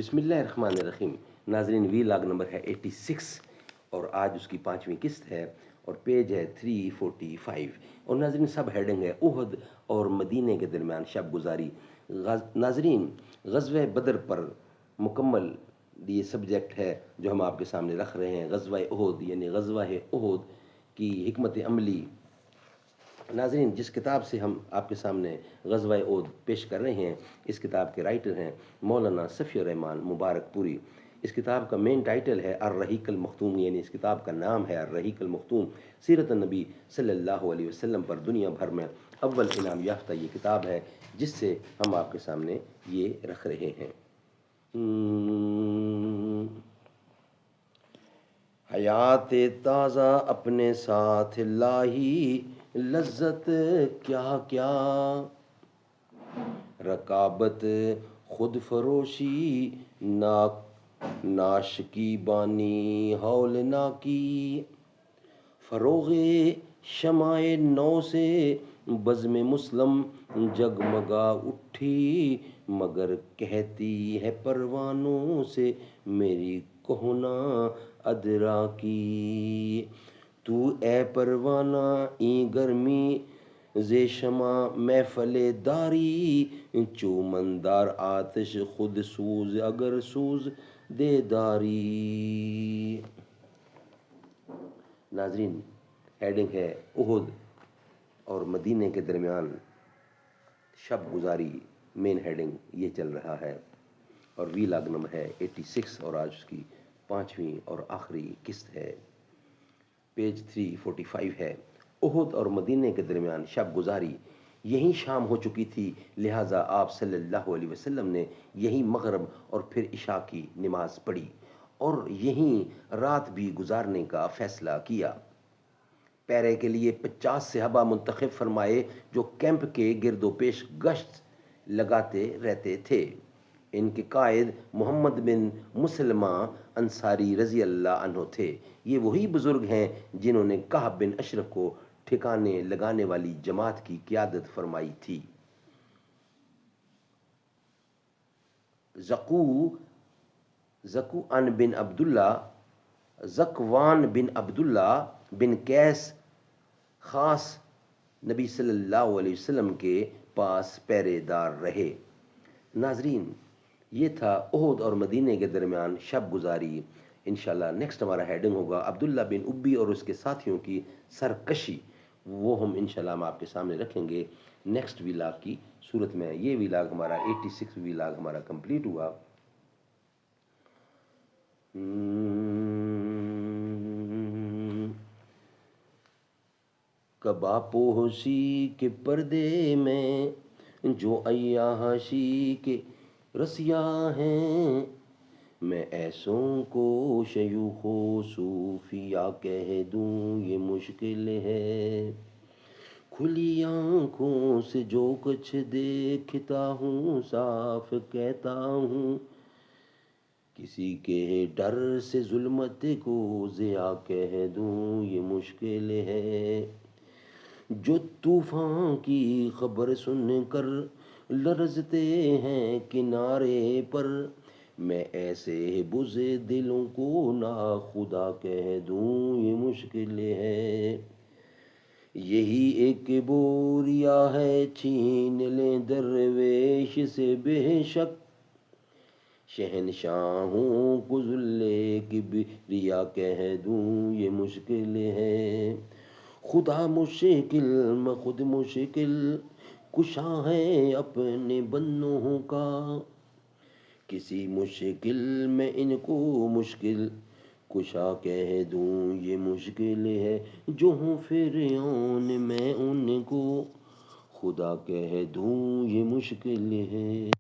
بسم اللہ الرحمن الرحیم. ناظرین، وی لاگ نمبر ہے 86 اور آج اس کی 5ویں قسط ہے اور پیج ہے 345. اور ناظرین، سب ہیڈنگ ہے احد اور مدینے کے درمیان شب گزاری. ناظرین، غزوہ بدر پر مکمل یہ سبجیکٹ ہے جو ہم آپ کے سامنے رکھ رہے ہیں. غزوہ احد یعنی غزوہ احد کی حکمت عملی. ناظرین، جس کتاب سے ہم آپ کے سامنے غزوہ احد پیش کر رہے ہیں، اس کتاب کے رائٹر ہیں مولانا صفی الرحمان مبارک پوری. اس کتاب کا مین ٹائٹل ہے الرحیق المختوم، یعنی اس کتاب کا نام ہے الرحیق المختوم. سیرت النبی صلی اللہ علیہ وسلم پر دنیا بھر میں اول انعام یافتہ یہ کتاب ہے جس سے ہم آپ کے سامنے یہ رکھ رہے ہیں. حیات تازہ اپنے ساتھ لاہی، لذت کیا کیا، رکابت خود فروشی، ناش کی بانی ہول نا کی، فروغ شمع نو سے بزم مسلم جگمگا اٹھی، مگر کہتی ہے پروانوں سے میری کہنا ادرا کی. تو اے پروانہ این گرمی زے شمع محفل داری، چومندار آتش خود سوز اگر سوز دے داری. ناظرین، ہیڈنگ ہے احد اور مدینے کے درمیان شب گزاری. مین ہیڈنگ یہ چل رہا ہے اور وی لاگ نمبر ہے 86 اور آج اس کی 5ویں اور آخری قسط ہے. پیج 345 ہے. احد اور مدینے کے درمیان شب گزاری. یہیں شام ہو چکی تھی، لہٰذا آپ صلی اللہ علیہ وسلم نے یہیں مغرب اور پھر عشاء کی نماز پڑھی اور یہیں رات بھی گزارنے کا فیصلہ کیا. پیرے کے لیے 50 صحابہ منتخب فرمائے جو کیمپ کے گرد و پیش گشت لگاتے رہتے تھے. ان کے قائد محمد بن مسلمہ انصاری رضی اللہ عنہ تھے. یہ وہی بزرگ ہیں جنہوں نے کعب بن اشرف کو ٹھکانے لگانے والی جماعت کی قیادت فرمائی تھی. ذکوان بن عبداللہ بن قیس خاص نبی صلی اللہ علیہ وسلم کے پاس پہرے دار رہے. ناظرین، یہ تھا احد اور مدینے کے درمیان شب گزاری. انشاءاللہ نیکسٹ ہمارا ہیڈنگ ہوگا عبداللہ بن ابی اور اس کے ساتھیوں کی سرکشی. وہ ہم انشاءاللہ ہم آپ کے سامنے رکھیں گے نیکسٹ ویلاگ کی صورت میں. یہ ویلاگ ہمارا 86 ویلاگ ہمارا کمپلیٹ ہوا. کبا پوشی کے پردے میں جو عیاشی کے رسیا ہیں، میں ایسوں کو شیوخ و صوفیہ کہہ دوں یہ مشکل ہے. کھلی آنکھوں سے جو کچھ دیکھتا ہوں صاف کہتا ہوں، کسی کے ڈر سے ظلمت کو ضیاء کہہ دوں یہ مشکل ہے. جو طوفان کی خبر سن کر لرزتے ہیں کنارے پر، میں ایسے بزے دلوں کو ناخدا کہہ دوں یہ مشکل ہے. یہی ایک بوریا ہے چھین لیں درویش سے بے شک، شہنشاہوں کو ذل کبریا کہہ دوں یہ مشکل ہے. خدا مشکل میں خود مشکل کشا ہے اپنے بندوں کا، کسی مشکل میں ان کو مشکل کشا کہہ دوں یہ مشکل ہے. جو ہوں فرعون میں ان کو خدا کہہ دوں یہ مشکل ہے.